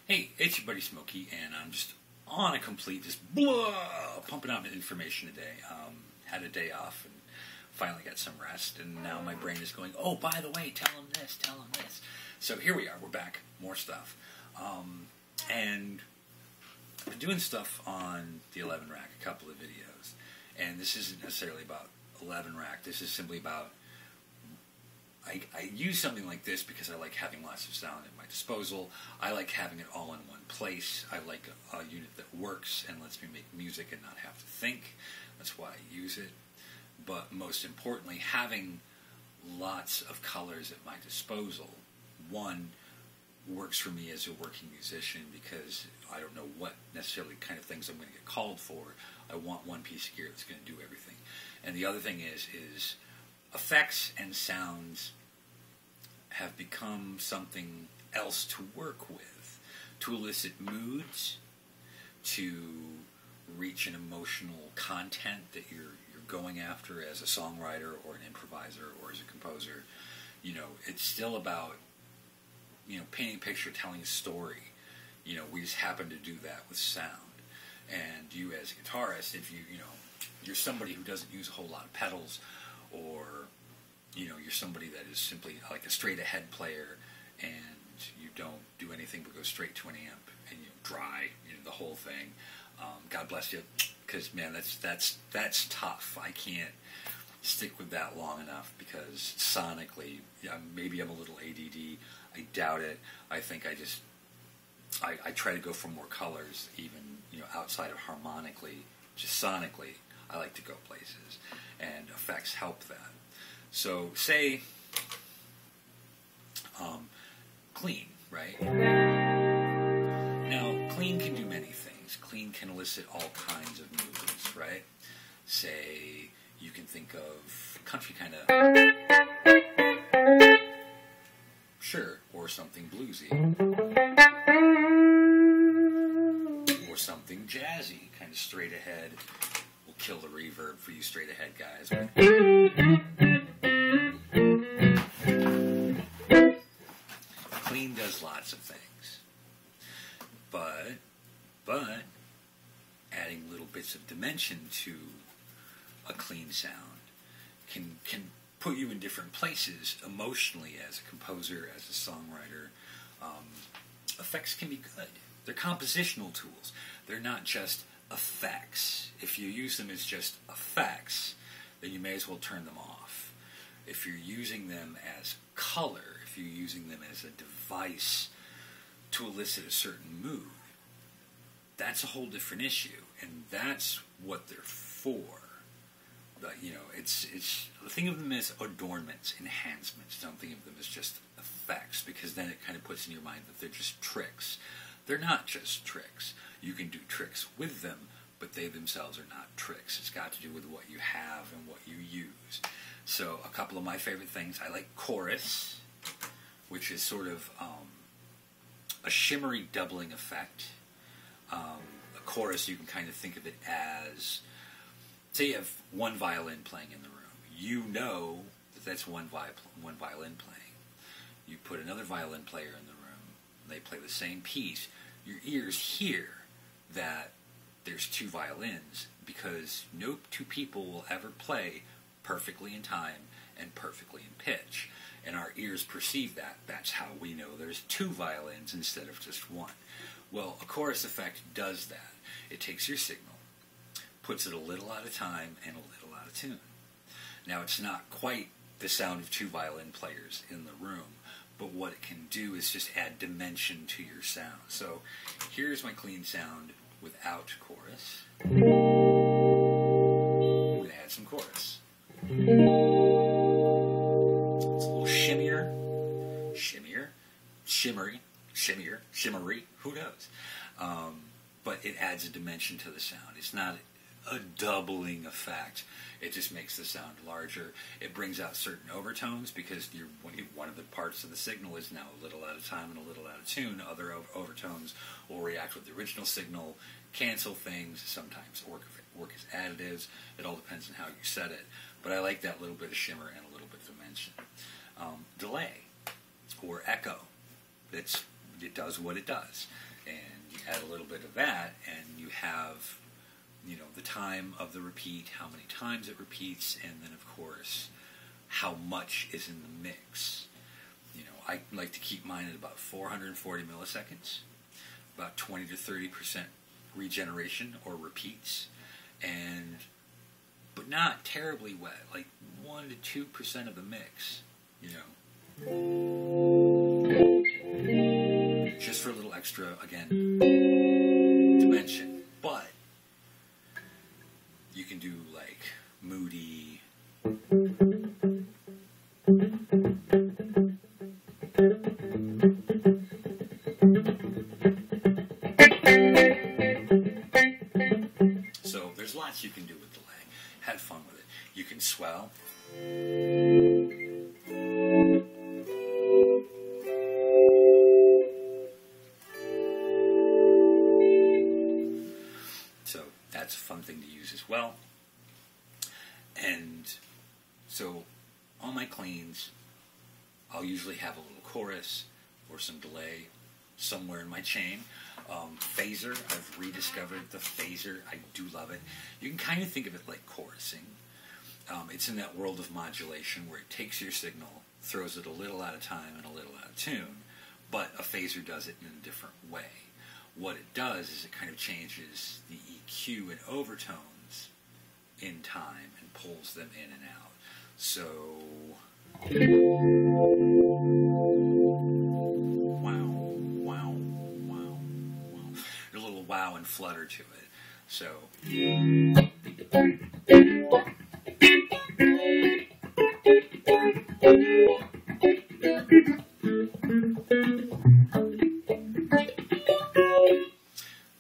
Hey, it's your buddy Smokey, and I'm just on a complete, just blah, pumping out information today. Had a day off and finally got some rest, and now my brain is going, oh, by the way, tell him this, tell him this. So here we are, we're back, more stuff. And I've been doing stuff on the 11 rack, a couple of videos, and this isn't necessarily about 11 rack, this is simply about I use something like this because I like having lots of sound at my disposal. I like having it all in one place. I like a unit that works and lets me make music and not have to think. That's why I use it. But most importantly, having lots of colors at my disposal, one, works for me as a working musician because I don't know what necessarily kind of things I'm going to get called for. I want one piece of gear that's going to do everything. And the other thing is effects and sounds have become something else to work with, to elicit moods, to reach an emotional content that you're going after as a songwriter or an improviser or as a composer. You know, it's still about, you know, painting a picture, telling a story. You know, we just happen to do that with sound. And you as a guitarist, if you're somebody who doesn't use a whole lot of pedals, or you're somebody that is simply like a straight ahead player and you don't do anything but go straight to an amp and dry the whole thing. God bless you, because man, that's tough. I can't stick with that long enough because sonically, maybe I'm a little ADD. I doubt it. I think I try to go for more colors, even outside of harmonically, just sonically. I like to go places, and effects help that. So, say, clean, right? Now, clean can do many things. Clean can elicit all kinds of moods, right? Say, you can think of country kind of, sure, or something bluesy, or something jazzy, kind of straight ahead. We'll kill the reverb for you straight ahead guys. Clean does lots of things, but adding little bits of dimension to a clean sound can put you in different places emotionally as a composer, as a songwriter. Effects can be good. They're compositional tools. They're not just effects. If you use them as just effects, then you may as well turn them off. If you're using them as color, if you're using them as a device to elicit a certain mood, that's a whole different issue, and that's what they're for. But, it's think of them as adornments, enhancements. Don't think of them as just effects, because then it kind of puts in your mind that they're just tricks. They're not just tricks. You can do tricks with them, but they themselves are not tricks. It's got to do with what you have and what you use. So a couple of my favorite things, I like chorus, which is sort of a shimmery doubling effect. A chorus, you can kind of think of it as, say you have one violin playing in the room. You know that that's one violin playing. You put another violin player in the room, and they play the same piece. Your ears hear that there's two violins, because no two people will ever play perfectly in time and perfectly in pitch. And our ears perceive that. That's how we know there's two violins instead of just one. Well, a chorus effect does that. It takes your signal, puts it a little out of time and a little out of tune. Now, it's not quite the sound of two violin players in the room, but what it can do is just add dimension to your sound. So here's my clean sound without chorus. I'm going to add some chorus. It's a little shimmery, who knows? But it adds a dimension to the sound. It's not a doubling effect. It just makes the sound larger. It brings out certain overtones, because one of the parts of the signal is now a little out of time and a little out of tune. Other overtones will react with the original signal, cancel things, sometimes work as additives. It all depends on how you set it. But I like that little bit of shimmer and a little bit of dimension. Delay or echo. That's it does what it does. And you add a little bit of that, and you have, you know, the time of the repeat, how many times it repeats, and then, of course, how much is in the mix. You know, I like to keep mine at about 440 milliseconds, about 20 to 30% regeneration or repeats, but not terribly wet, like 1 to 2% of the mix, you know. Just for a little extra, again, dimension. But you can do like moody, so there's lots you can do with delay. Have fun with it. You can swell. So that's a fun thing to use as well. And so on my cleans, I'll usually have a little chorus or some delay somewhere in my chain. Phaser, I've rediscovered the phaser. I do love it. You can kind of think of it like chorusing. It's in that world of modulation where it takes your signal, throws it a little out of time and a little out of tune, but a phaser does it in a different way. What it does is it kind of changes the EQ and overtones in time and pulls them in and out. So, wow, wow, wow, wow. There's a little wow and flutter to it. So, a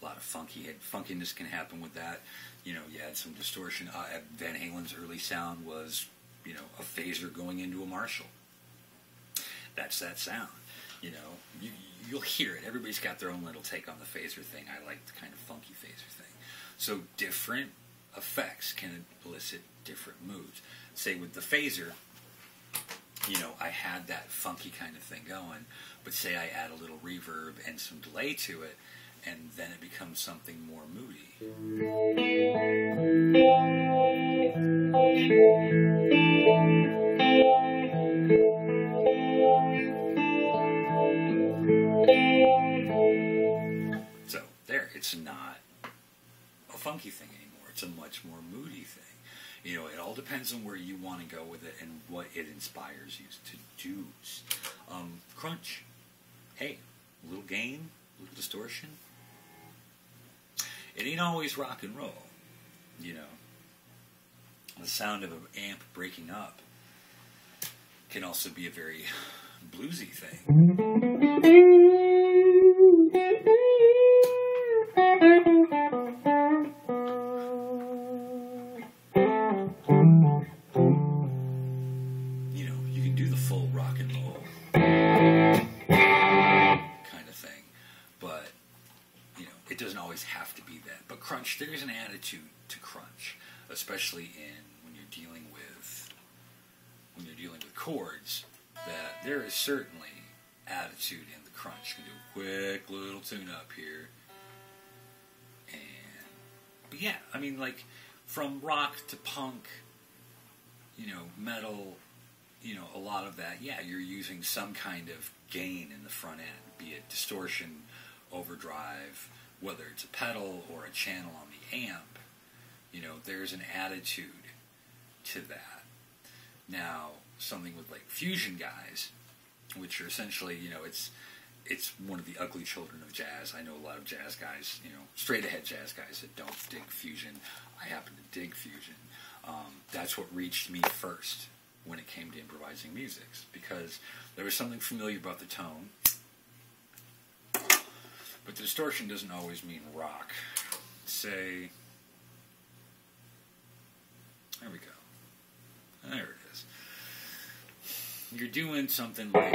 lot of funkiness can happen with that. You know, you add some distortion. Van Halen's early sound was, you know, a phaser going into a Marshall. That's that sound. You know, you'll hear it. Everybody's got their own little take on the phaser thing. I like the kind of funky phaser thing. So different effects can elicit different moods. Say with the phaser, you know, I had that funky kind of thing going, but say I add a little reverb and some delay to it, and then it becomes something more moody. So there, it's not a funky thing anymore. It's a much more moody thing. You know, it all depends on where you want to go with it and what it inspires you to do. Crunch. Hey, a little gain, a little distortion. It ain't always rock and roll, you know. The sound of an amp breaking up can also be a very bluesy thing. You know, you can do the full rock and roll kind of thing, but you know, it doesn't always have to be that. But crunch, there is an attitude to crunch, especially when you're dealing with chords. That there is certainly attitude in the crunch. You can do a quick little tune up here, but yeah, I mean, like from rock to punk, you know, metal, you know, a lot of that. Yeah, you're using some kind of gain in the front end, be it distortion, overdrive, whether it's a pedal or a channel on the amp. You know, there's an attitude to that. Now, something with like fusion guys, which are essentially, you know, it's one of the ugly children of jazz. I know a lot of jazz guys, you know, straight ahead jazz guys that don't dig fusion. I happen to dig fusion. That's what reached me first when it came to improvising music, because there was something familiar about the tone. But the distortion doesn't always mean rock. Say, there we go. There it is. You're doing something like...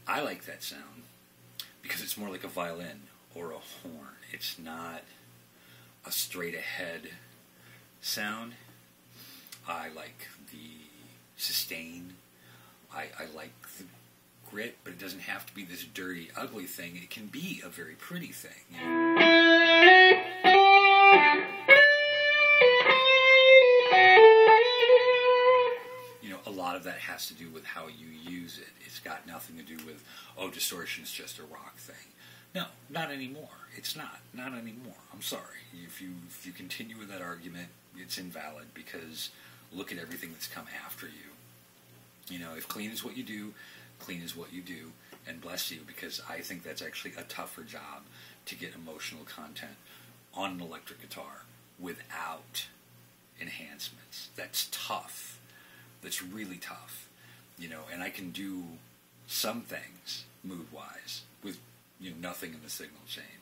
I like that sound. because it's more like a violin or a horn. It's not a straight ahead sound. I like the sustain. I like the grit, but it doesn't have to be this dirty, ugly thing. It can be a very pretty thing. You know? A lot of that has to do with how you use it. It's got nothing to do with, oh, distortion is just a rock thing. No, not anymore. It's not. Not anymore. I'm sorry. If you continue with that argument, it's invalid, because look at everything that's come after you. If clean is what you do, clean is what you do, and bless you, because I think that's actually a tougher job to get emotional content on an electric guitar without enhancements. That's tough. That's really tough. And I can do some things mood-wise with nothing in the signal chain.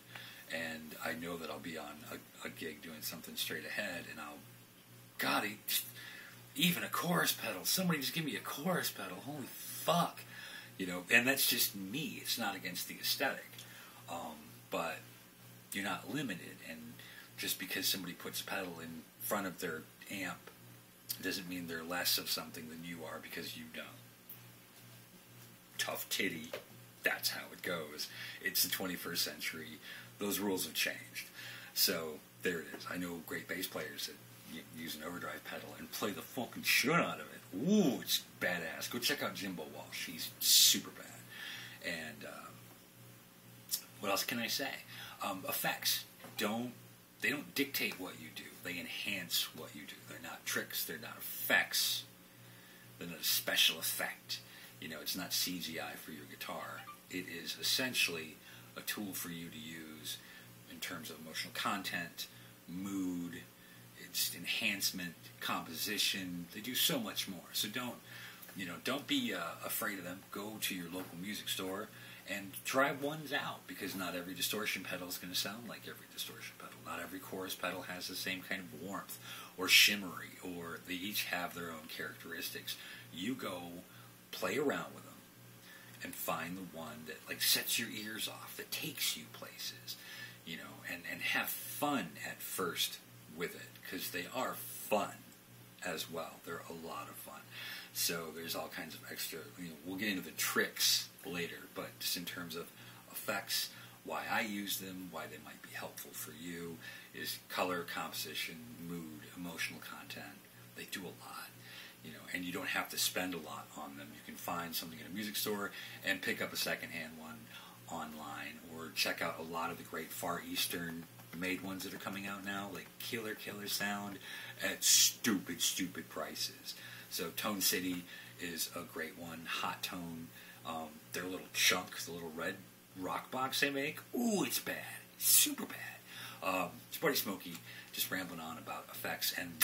And I know that I'll be on a gig doing something straight ahead, and God, even a chorus pedal. Somebody just give me a chorus pedal. Holy fuck. And that's just me. It's not against the aesthetic. But you're not limited. And just because somebody puts a pedal in front of their amp doesn't mean they're less of something than you are, because you don't. Tough titty. That's how it goes. It's the 21st century. Those rules have changed. So there it is. I know great bass players that use an overdrive pedal and play the fucking shit out of it. Ooh, it's badass. Go check out Jimbo Walsh. He's super bad. And what else can I say? Effects don't dictate what you do. They enhance what you do. They're not tricks. They're not effects. They're not a special effect. It's not CGI for your guitar. It is essentially a tool for you to use in terms of emotional content, mood, its enhancement, composition. They do so much more. So don't be afraid of them. Go to your local music store and try ones out, because not every distortion pedal is going to sound like every distortion pedal. Not every chorus pedal has the same kind of warmth or shimmery, or they each have their own characteristics. You go play around with them and find the one that sets your ears off, that takes you places, and have fun at first with it, because they are fun as well. They're a lot of fun. So there's all kinds of extra, we'll get into the tricks later, but just in terms of effects, why I use them, why they might be helpful for you, is color, composition, mood, emotional content. They do a lot, and you don't have to spend a lot on them. You can find something in a music store and pick up a secondhand one online, or check out a lot of the great Far Eastern made ones that are coming out now, like killer sound at stupid prices. So Tone City is a great one. Hot Tone, their little chunk, the little red rock box they make. Ooh, it's bad. Super bad. It's Buddy Smokey, just rambling on about effects. And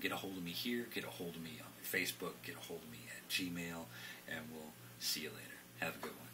get a hold of me here. Get a hold of me on Facebook. Get a hold of me at Gmail. And we'll see you later. Have a good one.